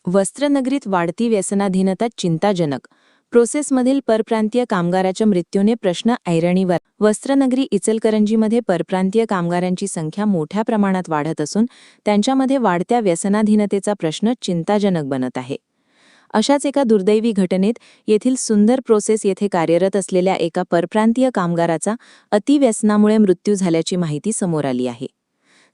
वस्त्रनगरीत वाढती व्यसनाधीनता चिंताजनक. प्रोसेसमधील परप्रांतीय कामगाराच्या मृत्यूने प्रश्न ऐरणीवर. वस्त्रनगरी इचलकरंजीमध्ये परप्रांतीय कामगारांची संख्या मोठ्या प्रमाणात वाढत असून त्यांच्यामध्ये वाढत्या व्यसनाधीनतेचा प्रश्न चिंताजनक बनत आहे. अशाच एका दुर्दैवी घटनेत येथील सुंदर प्रोसेस येथे कार्यरत असलेल्या एका परप्रांतीय कामगाराचा अतिव्यसनामुळे मृत्यू झाल्याची माहिती समोर आली आहे.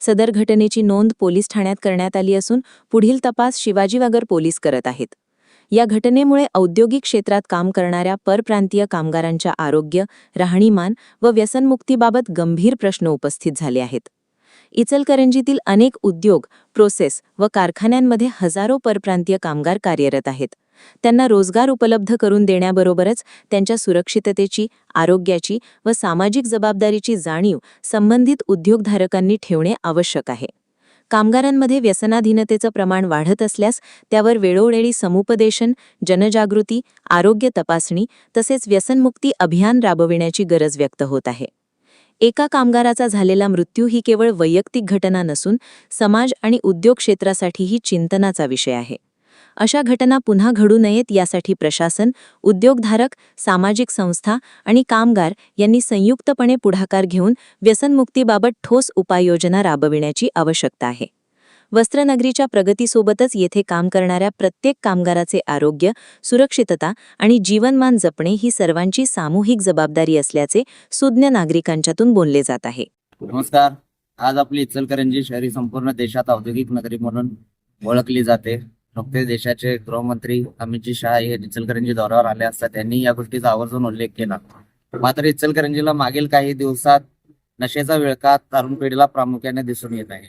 सदर घटनेची नोंद पोलीस ठाण्यात करण्यात आली असून पुढील तपास शिवाजीनगर पोलीस करत आहेत. या घटनेमुळे औद्योगिक क्षेत्रात काम करणाऱ्या परप्रांतीय कामगारांच्या आरोग्य, राहणीमान व व्यसनमुक्तीबाबत गंभीर प्रश्न उपस्थित झाले आहेत. इचलकरंजीतील अनेक उद्योग, प्रोसेस व कारखान्यांमध्ये हजारो परप्रांतीय कामगार कार्यरत आहेत. त्यांना रोजगार उपलब्ध करून देण्याबरोबरच त्यांच्या सुरक्षिततेची, आरोग्याची व सामाजिक जबाबदारीची जाणीव संबंधित उद्योगधारकांनी ठेवणे आवश्यक आहे. कामगारांमध्ये व्यसनाधीनतेचं प्रमाण वाढत असल्यास त्यावर वेळोवेळी समुपदेशन, जनजागृती, आरोग्य तपासणी तसेच व्यसनमुक्ती अभियान राबविण्याची गरज व्यक्त होत आहे. एका कामगाराचा झालेला मृत्यू ही केवळ वैयक्तिक घटना नसून समाज आणि उद्योग क्षेत्रासाठीही चिंतनाचा विषय आहे. अशा घटना पुन्हा घडू नयेत यासाठी प्रशासन, उद्योगधारक, सामाजिक संस्था आणि कामगार यांनी संयुक्तपणे पुढाकार घेऊन व्यसनमुक्तीबाबत ठोस उपाययोजना राबविण्याची आवश्यकता आहे. वस्त्रनगरीच्या प्रगतीसोबतच येथे काम करणाऱ्या प्रत्येक कामगाराचे आरोग्य, सुरक्षितता आणि जीवनमान जपणे ही सर्वांची सामूहिक जबाबदारी असल्याचे सुज्ञ नागरिकांच्यातून बोलले जात आहे. नमस्कार. आज आपली इचलकरंजी शहरी संपूर्ण देशात औद्योगिक नगरी म्हणून ओळखली जाते. नुकतेच देशाचे गृहमंत्री अमित शहा हे इचलकरंजी दौऱ्यावर आले असता त्यांनी या गोष्टीचा आवर्जून उल्लेख केला. मात्र इचलकरंजीला मागील काही दिवसात नशेचा विळखा तरुण पिढीला प्रामुख्याने दिसून येत आहे.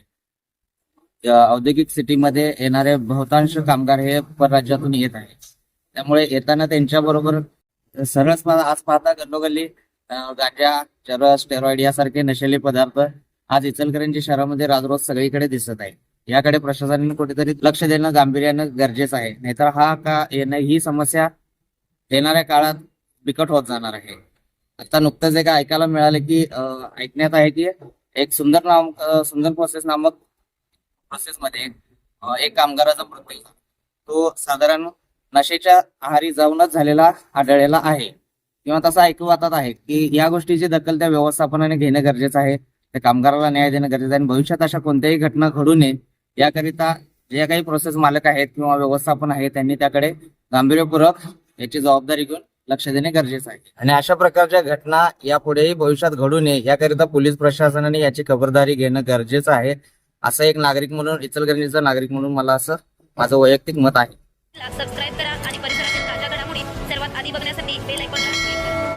औद्योगिक सिटीमध्ये येणारे बहुतांश कामगार हे परराज्यातून येत आहेत. त्यामुळे येताना त्यांच्याबरोबर सरळ आज पाहता गल्लोगल्ली गांजा, चरस, स्टेरॉइड यासारखे नशेले पदार्थ आज इचलकरंजी शहरामध्ये राजरोज सगळीकडे दिसत आहे. याकडे प्रशासनाने कुठेतरी लक्ष देणं गांभीर्यानं गरजेचं आहे. नाहीतर ही समस्या येणाऱ्या काळात बिकट होत जाणार आहे. आता नुकतंच एक ऐकायला मिळालं की ऐकण्यात आहे की एक सुंदर प्रोसेस नामक प्रोसेसमध्ये एक कामगाराचा मृत्यू झाला. तो साधारण नशेच्या आहारी जाऊनच झालेला आढळलेला आहे किंवा तसं ऐकू वाटत आहे की या गोष्टीची दखल त्या व्यवस्थापनाने घेणं गरजेचं आहे. त्या कामगाराला न्याय देणं गरजेचं आहे. भविष्यात अशा कोणत्याही घटना घडू नये याकरिता जे काही प्रोसेस मालक आहेत किंवा व्यवस्थापन आहे त्यांनी त्याकडे गांभीर्यपूर्वक याची जबाबदारी घेऊन लक्ष देणे गरजेचं आहे. आणि अशा प्रकारच्या घटना यापुढेही भविष्यात घडू नये याकरिता पोलीस प्रशासनाने याची खबरदारी घेणं गरजेचं आहे. असं एक नागरिक म्हणून, इचलकरंजीचा नागरिक म्हणून मला असं माझं वैयक्तिक मत आहे. सबस्क्राइब करा आणि परिसरातील ताज्या घडामोडी सर्वात आधी बघण्यासाठी बेल आयकॉनला क्लिक करा.